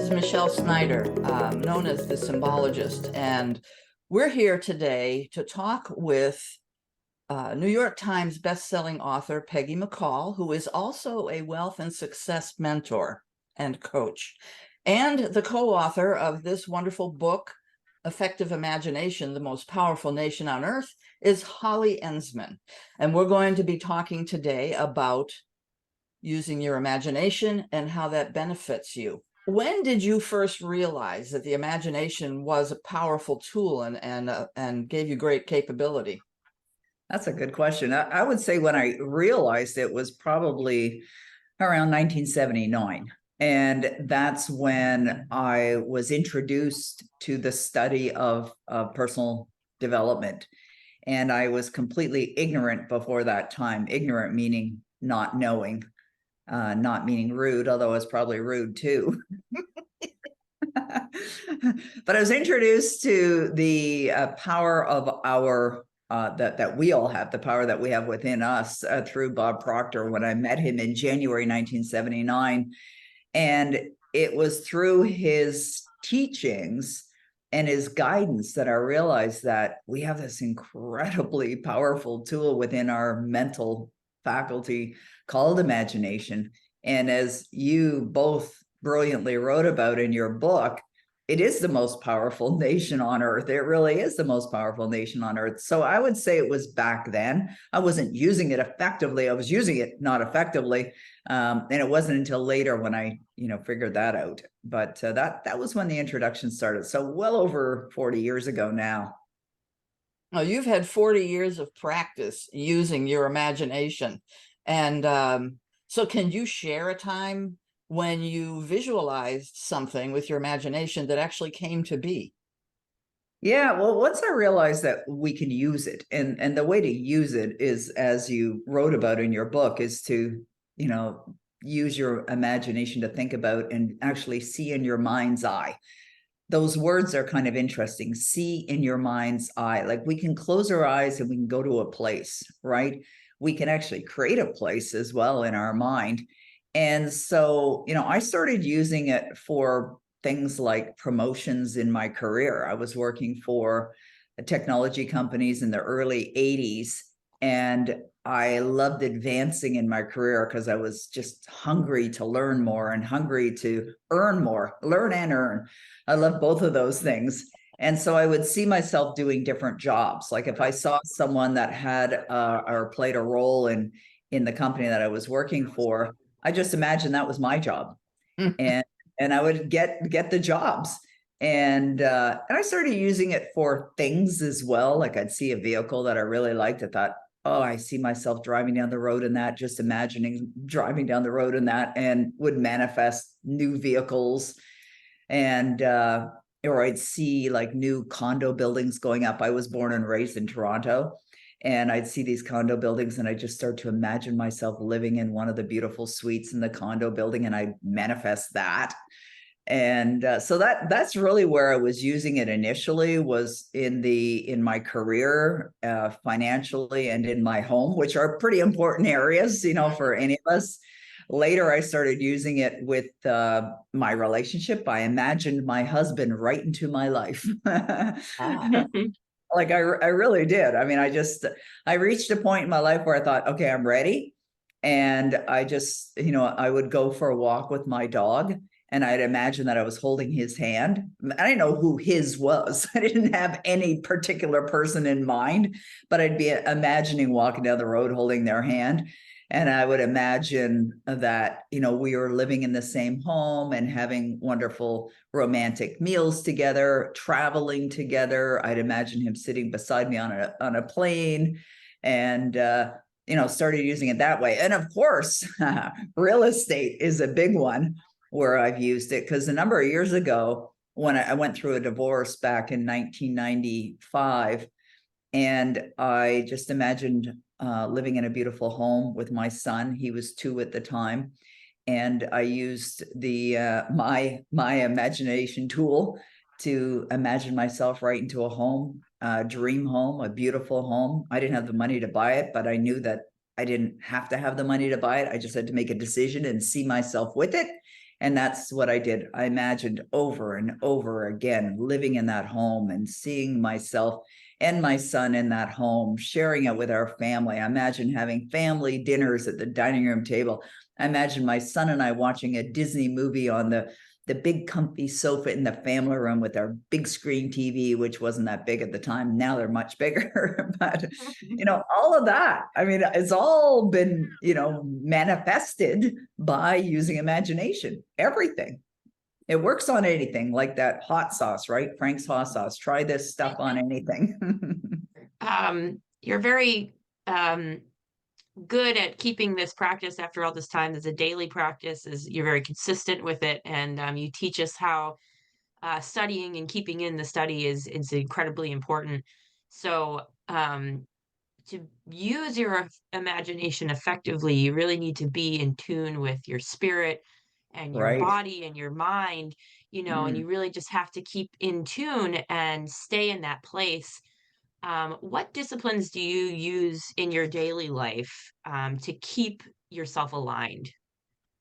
is Michelle Snyder, known as the Symbologist, and we're here today to talk with New York Times bestselling author Peggy McColl, who is also a wealth and success mentor and coach, and the co-author of this wonderful book, Effective Imagination, the Most Powerful Nation on Earth, is Holly Enzmann. And we're going to be talking today about using your imagination and how that benefits you. When did you first realize that the imagination was a powerful tool and gave you great capability? That's a good question. I would say when I realized it was probably around 1979. And that's when I was introduced to the study of personal development. And I was completely ignorant before that time, ignorant meaning not knowing, not meaning rude, although I was probably rude too. But I was introduced to the power of our that we all have, the power that we have within us through Bob Proctor when I met him in January 1979. And it was through his teachings and his guidance that I realized that we have this incredibly powerful tool within our mental faculty called imagination. And as you both brilliantly wrote about in your book, it is the most powerful nation on earth. It really is the most powerful nation on earth. So I would say it was back then. I wasn't using it effectively. I was using it not effectively. And it wasn't until later when I, figured that out. But that was when the introduction started. So well over 40 years ago now. Now, you've had 40 years of practice using your imagination. And so can you share a time when you visualized something with your imagination that actually came to be? Yeah, well, once I realized that we can use it, and the way to use it is, as you wrote about in your book, is to, use your imagination to think about and actually see in your mind's eye. Those words are kind of interesting. See in your mind's eye. Like we can close our eyes and we can go to a place, right? We can actually create a place as well in our mind. And so, I started using it for things like promotions in my career. I was working for technology companies in the early 80s, and I loved advancing in my career because I was just hungry to learn more and hungry to earn more, learn and earn. I love both of those things. And so I would see myself doing different jobs. Like if I saw someone that had or played a role in the company that I was working for, I just imagined that was my job, and I would get the jobs, and I started using it for things as well. Like I'd see a vehicle that I really liked. I thought, oh, I see myself driving down the road in that. Just imagining driving down the road in that, and would manifest new vehicles, and or I'd see like new condo buildings going up. I was born and raised in Toronto. And I'd see these condo buildings and I just start to imagine myself living in one of the beautiful suites in the condo building, and I manifest that. And so that's really where I was using it initially, was in my career, financially, and in my home, which are pretty important areas, for any of us. Later, I started using it with my relationship. I imagined my husband right into my life. Like I really did. I mean, I reached a point in my life where I thought, okay, I'm ready. And I just, I would go for a walk with my dog, and I'd imagine that I was holding his hand. I didn't know who his was. I didn't have any particular person in mind, but I'd be imagining walking down the road holding their hand. And I would imagine that, we were living in the same home and having wonderful romantic meals together, traveling together. I'd imagine him sitting beside me on a plane, and, started using it that way. And of course, real estate is a big one where I've used it, because a number of years ago, when I went through a divorce back in 1995, and I just imagined living in a beautiful home with my son. He was 2 at the time, and I used the my imagination tool to imagine myself right into a home, a dream home, a beautiful home. I didn't have the money to buy it, but I knew that I didn't have to have the money to buy it. I just had to make a decision and see myself with it. And that's what I did. I imagined over and over again, living in that home and seeing myself and my son in that home, sharing it with our family. I imagine having family dinners at the dining room table. I imagine my son and I watching a Disney movie on the big comfy sofa in the family room with our big screen TV, which wasn't that big at the time. Now they're much bigger. But, all of that, I mean, it's all been, manifested by using imagination, everything. It works on anything, like that hot sauce, right? Frank's hot sauce. Try this stuff on anything. You're very good at keeping this practice after all this time. As a daily practice, you're very consistent with it, and you teach us how studying and keeping in the study is incredibly important. So to use your imagination effectively, you really need to be in tune with your spirit and your Right. body and your mind, and Mm. you really just have to keep in tune and stay in that place. What disciplines do you use in your daily life to keep yourself aligned?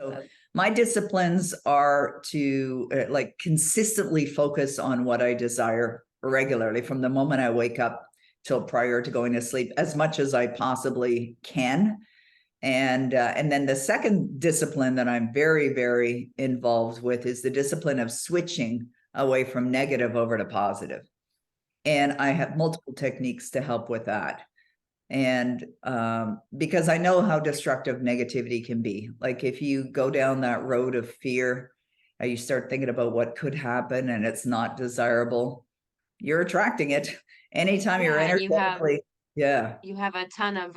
So my disciplines are to like consistently focus on what I desire regularly from the moment I wake up till prior to going to sleep as much as I possibly can. And then the second discipline that I'm very, very involved with is the discipline of switching away from negative over to positive. And I have multiple techniques to help with that. And because I know how destructive negativity can be. Like if you go down that road of fear, you start thinking about what could happen and it's not desirable, you're attracting it. Anytime you're Yeah, and energetically, yeah, you have a ton of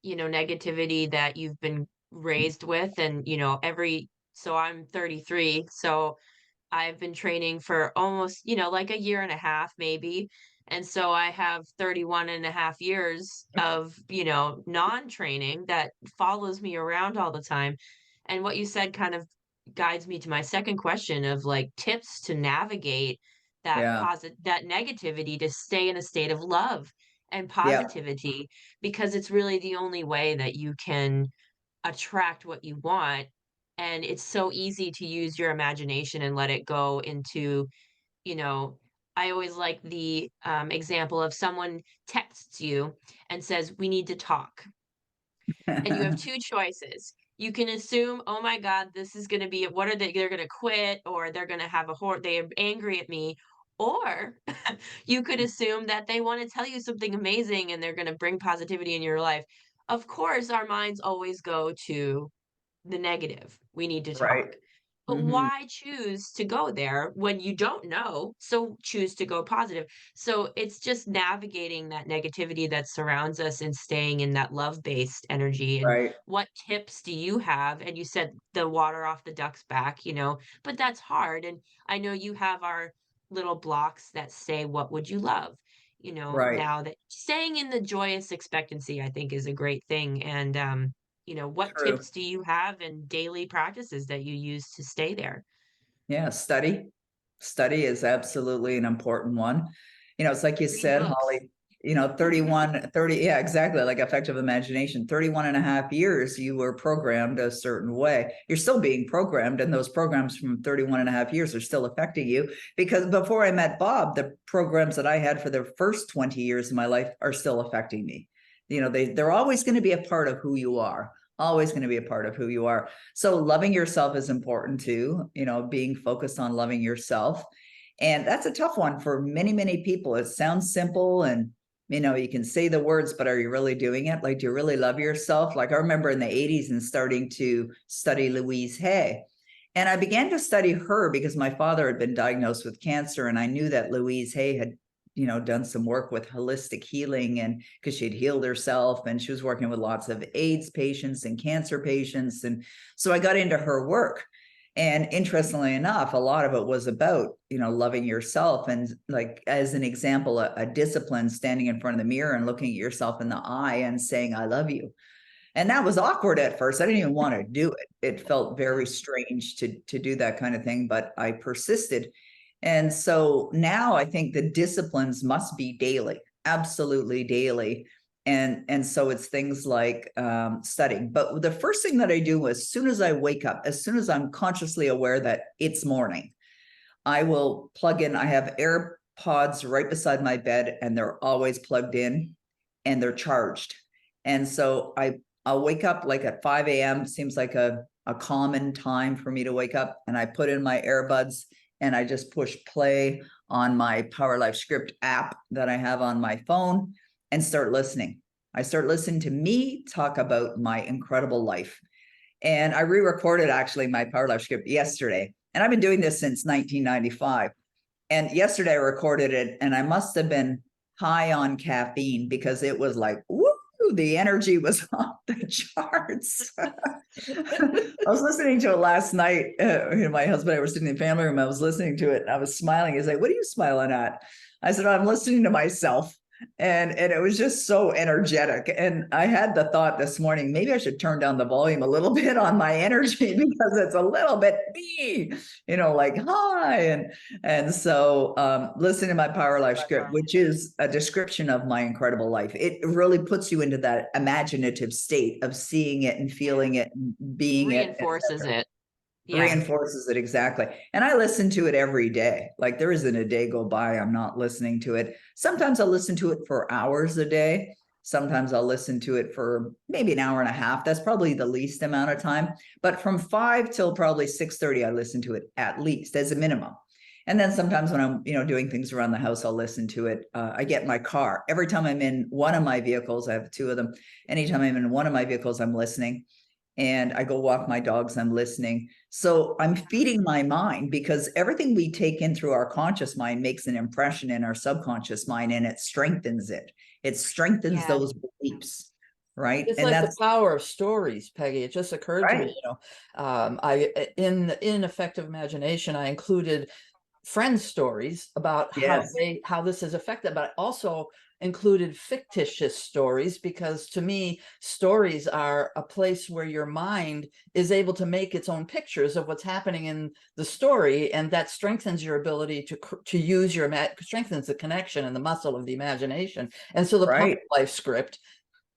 negativity that you've been raised with, and every so I'm 33, so I've been training for almost, like a year and a half maybe. And so I have 31 and a half years of, non-training that follows me around all the time. And what you said kind of guides me to my second question of like tips to navigate yeah, that negativity, to stay in a state of love and yeah, positivity, because it's really the only way that you can attract what you want. And it's so easy to use your imagination and let it go into, you know, I always like the example of someone texts you and says, "We need to talk." And you have two choices. You can assume, "Oh my God, this is going to be, what are they? They're going to quit, or they're going to have they're angry at me." Or you could assume that they want to tell you something amazing and they're going to bring positivity in your life. Of course, our minds always go to the negative. We need to right. talk. But Hmm. why choose to go there when you don't know? So choose to go positive. So it's just navigating that negativity that surrounds us and staying in that love-based energy. And Right, what tips do you have? And you said the water off the duck's back, but that's hard. And I know you have our little blocks that say, "What would you love?" right. Now that staying in the joyous expectancy, I think, is a great thing. And what True. tips do you have and daily practices that you use to stay there? Yeah, study. Study is absolutely an important one. It's like you Read said, books. Holly, 31, 30. Yeah, exactly. Like effective imagination, 31 and a half years, you were programmed a certain way. You're still being programmed, and those programs from 31 and a half years are still affecting you. Because before I met Bob, the programs that I had for the first 20 years of my life are still affecting me. They're always going to be a part of who you are, always going to be a part of who you are. So loving yourself is important too, being focused on loving yourself. And that's a tough one for many, many people. It sounds simple and you can say the words, but are you really doing it? Like, do you really love yourself? Like I remember in the 80s and starting to study Louise Hay. And I began to study her because my father had been diagnosed with cancer. And I knew that Louise Hay had done some work with holistic healing, and because she'd healed herself and she was working with lots of AIDS patients and cancer patients. And so I got into her work. And interestingly enough, a lot of it was about, loving yourself. And like, as an example, a discipline, standing in front of the mirror and looking at yourself in the eye and saying, "I love you." And that was awkward at first. I didn't even want to do it. It felt very strange to do that kind of thing, but I persisted. And so now I think the disciplines must be daily, absolutely daily. And so it's things like studying. But the first thing that I do as soon as I wake up, as soon as I'm consciously aware that it's morning, I will plug in. I have AirPods right beside my bed, and they're always plugged in and they're charged. And so I'll wake up like at 5 a.m. Seems like a common time for me to wake up. And I put in my earbuds and I just push play on my Power Life Script app that I have on my phone and start listening. I start listening to me talk about my incredible life. And I re-recorded actually my Power Life Script yesterday. And I've been doing this since 1995. And yesterday I recorded it, and I must have been high on caffeine because it was like, woo, the energy was off the charts. I was listening to it last night. My husband and I were sitting in the family room. I was listening to it and I was smiling. He's like, "What are you smiling at?" I said, "I'm listening to myself." And it was just so energetic. And I had the thought this morning, maybe I should turn down the volume a little bit on my energy because it's a little bit, like high. And so listen to my Power Life Script, which is a description of my incredible life. It really puts you into that imaginative state of seeing it and feeling it and being Reinforces it. Yeah. Reinforces it, exactly. And I listen to it every day. Like there isn't a day go by I'm not listening to it. Sometimes I'll listen to it for hours a day. Sometimes I'll listen to it for maybe an hour and a half. That's probably the least amount of time. But from 5 till probably 6:30, I listen to it at least as a minimum. And then sometimes when I'm, doing things around the house, I'll listen to it. I get in my car. Every time I'm in one of my vehicles, I have 2 of them. Anytime I'm in one of my vehicles, I'm listening. And I go walk my dogs, I'm listening. So I'm feeding my mind, because everything we take in through our conscious mind makes an impression in our subconscious mind, and it strengthens it. It strengthens those beliefs, right? It's and like that's the power of stories, Peggy. It just occurred to right. me, in effective imagination, I included friends' stories about Yes, how this is affected, but I also included fictitious stories, because to me, stories are a place where your mind is able to make its own pictures of what's happening in the story, and that strengthens your ability to use strengthens the connection and the muscle of the imagination. And so the Power right. Life Script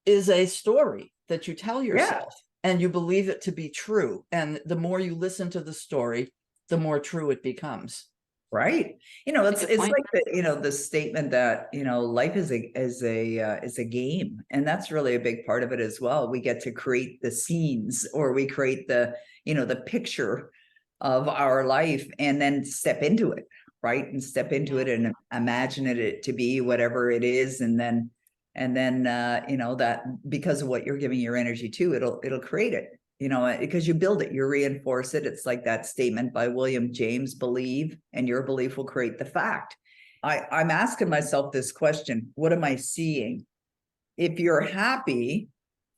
is a story that you tell Yeah, yourself and you believe it to be true. And the more you listen to the story, the more true it becomes. right. That's a good It's point. like the statement that life is a game, and that's really a big part of it as well. We get to create the scenes, or we create the picture of our life, and then step into it, right? And step into it and imagine it to be whatever it is, and then that because of what you're giving your energy to, it'll create it. Because you build it, you reinforce it. It's like that statement by William James: believe, and your belief will create the fact. I'm asking myself this question: what am I seeing? If you're happy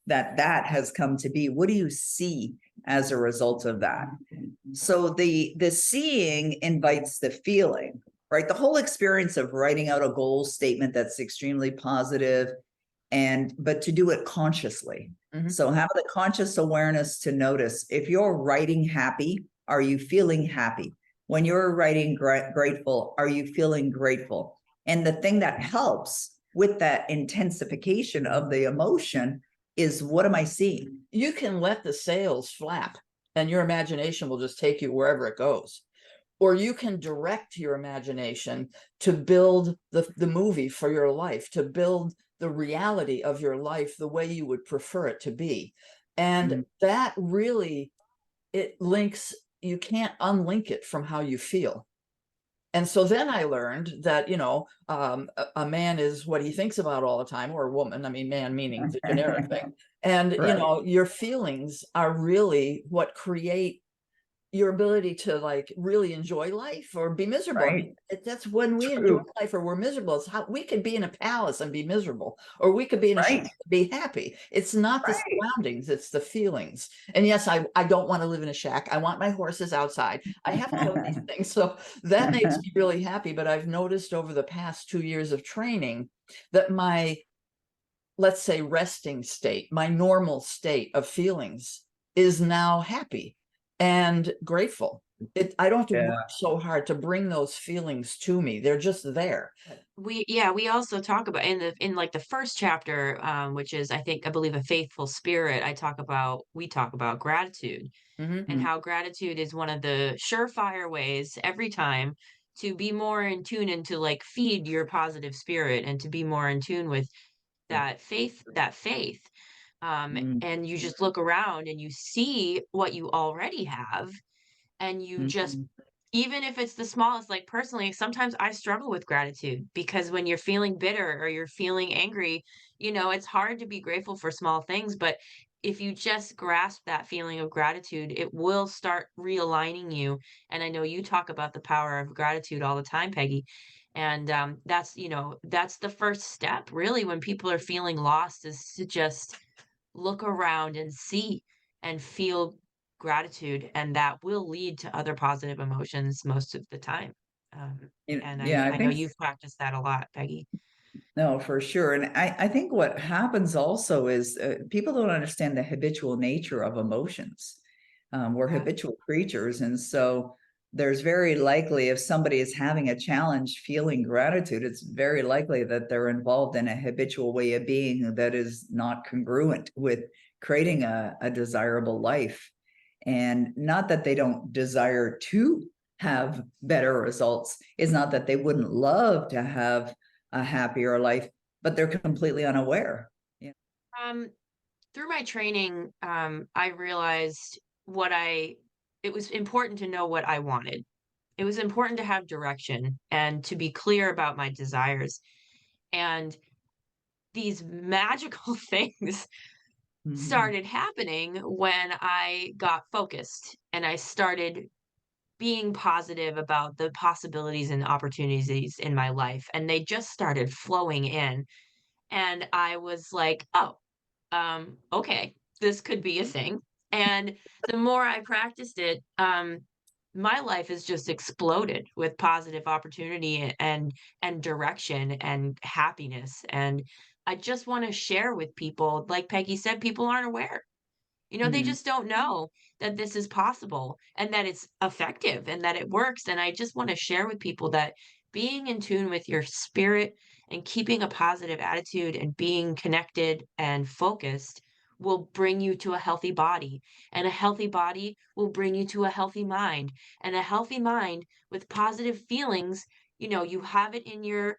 that has come to be, what do you see as a result of that? So the seeing invites the feeling, right? The whole experience of writing out a goal statement that's extremely positive, but to do it consciously. Mhm. So have the conscious awareness to notice, if you're writing happy, are you feeling happy? When you're writing grateful, are you feeling grateful? And the thing that helps with that intensification of the emotion is, what am I seeing? You can let the sails flap and your imagination will just take you wherever it goes. Or you can direct your imagination to build the movie for your life, to build the reality of your life the way you would prefer it to be. And that really, you can't unlink it from how you feel. And so then I learned that, a man is what he thinks about all the time, or a woman. I mean, man meaning the generic thing. And, Right. your feelings are really what create your ability to like really enjoy life or be miserable. I mean, Right. that's when we enjoy True. life or we're miserable. It's how we could be in a palace and be miserable, or we could be in a shack Right. and be happy. It's not the Right. surroundings, it's the feelings. And yes, I don't want to live in a shack. I want my horses outside. I have all of these things. So that makes me really happy. But I've noticed over the past 2 years of training that my, let's say, resting state, my normal state of feelings is now happy and grateful. I don't have to Yeah. work so hard to bring those feelings to me. They're just there. We also talk about in like the first chapter, which is I believe a faithful spirit. We talk about gratitude Mhm. and how gratitude is one of the surefire ways every time to be more in tune and to like feed your positive spirit and to be more in tune with that faith. Mm, And you just look around and you see what you already have, and you just, mhm. even if it's the smallest, like personally, sometimes I struggle with gratitude because when you're feeling bitter or you're feeling angry, it's hard to be grateful for small things. But if you just grasp that feeling of gratitude, it will start realigning you. And I know you talk about the power of gratitude all the time, Peggy. And that's the first step, really, when people are feeling lost, is to just look around and see and feel gratitude, and that will lead to other positive emotions most of the time. Um, and Yeah, I I know think you've practiced that a lot, Peggy. no, for sure. And I think what happens also is people don't understand the habitual nature of emotions. We're Yeah. habitual creatures. And so there's very likely, if somebody is having a challenge feeling gratitude, it's very likely that they're involved in a habitual way of being that is not congruent with creating a desirable life. And not that they don't desire to have better results, it's not that they wouldn't love to have a happier life, but they're completely unaware. Yeah. Um, Through my training, I realized what I it was important to know what I wanted. It was important to have direction and to be clear about my desires. And these magical things Mhm. started happening when I got focused and I started being positive about the possibilities and opportunities in my life, and they just started flowing in. And I was like, "Oh, okay, this could be a thing." And the more I practiced it, my life has just exploded with positive opportunity and direction and happiness. And I just want to share with people, like Peggy said, people aren't aware. They Mhm. just don't know that this is possible and that it's effective and that it works. And I just want to share with people that being in tune with your spirit and keeping a positive attitude and being connected and focused will bring you to a healthy body. And a healthy body will bring you to a healthy mind. And a healthy mind with positive feelings, you have it in your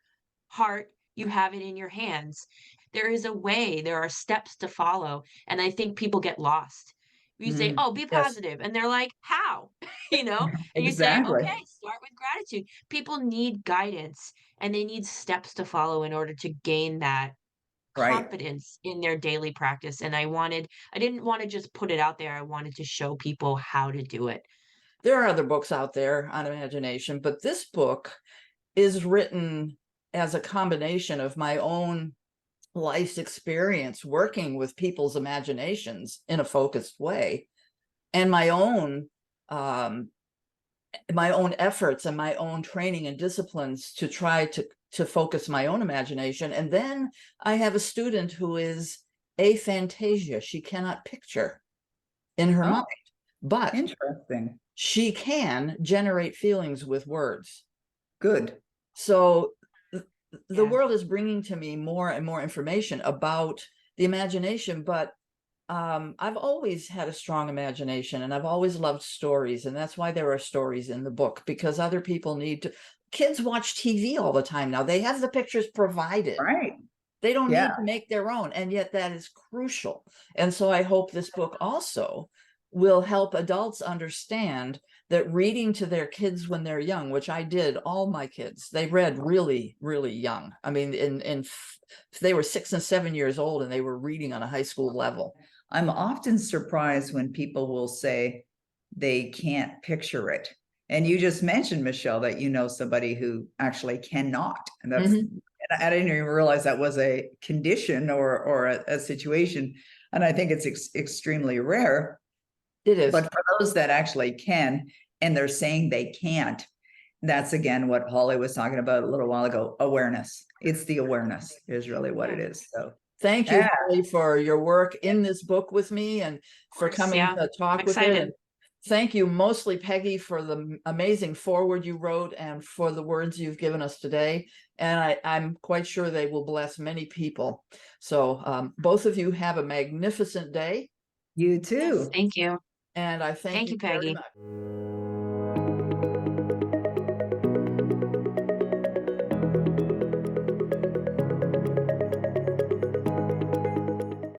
heart, you have it in your hands. There is a way, there are steps to follow, and I think people get lost. You say, Mhm. "Oh, be Yes. positive," and they're like, "How?" You know? And you say, Exactly. "Okay, start with gratitude." People need guidance, and they need steps to follow in order to gain that Right. confidence in their daily practice, and I didn't wanna just put it out there, I wanted to show people how to do it. There are other books out there on imagination, but this book is written as a combination of my own life's experience working with people's imaginations in a focused way, and um, my own efforts and my own training and disciplines to try to focus my own imagination. And then I have a student who is aphantasia. She cannot picture in her Oh, mind, but interesting. she can generate feelings with words. Good. So the Yeah. world is bringing to me more and more information about the imagination, but I've always had a strong imagination and I've always loved stories. And that's why there are stories in the book, because other people need to. Kids watch TV all the time now. They have the pictures provided. Right. They don't Yeah. need to make their own. And yet that is crucial. And so I hope this book also will help adults understand that reading to their kids when they're young, which I did, all my kids, they read really, really young. I mean, they were 6 and 7 years old and they were reading on a high school level. I'm often surprised when people will say they can't picture it. And you just mentioned, Michelle, that you know somebody who actually cannot. And that's, Mhm. I didn't even realize that was a condition or a situation. And I think it's extremely rare. It is. But for those that actually can, and they're saying they can't, that's again what Holly was talking about a little while ago, awareness. It's the awareness is really what it Yeah. is. So, Thank you, yeah, Holly, for your work in this book with me and Of for course, coming yeah. to I'm talk with it. And excited. thank you mostly, Peggy, for the amazing foreword you wrote and for the words you've given us today. And I'm quite sure they will bless many people. So both of you have a magnificent day. You Yes, too. thank you. And I thank Thank you you, very Peggy. much.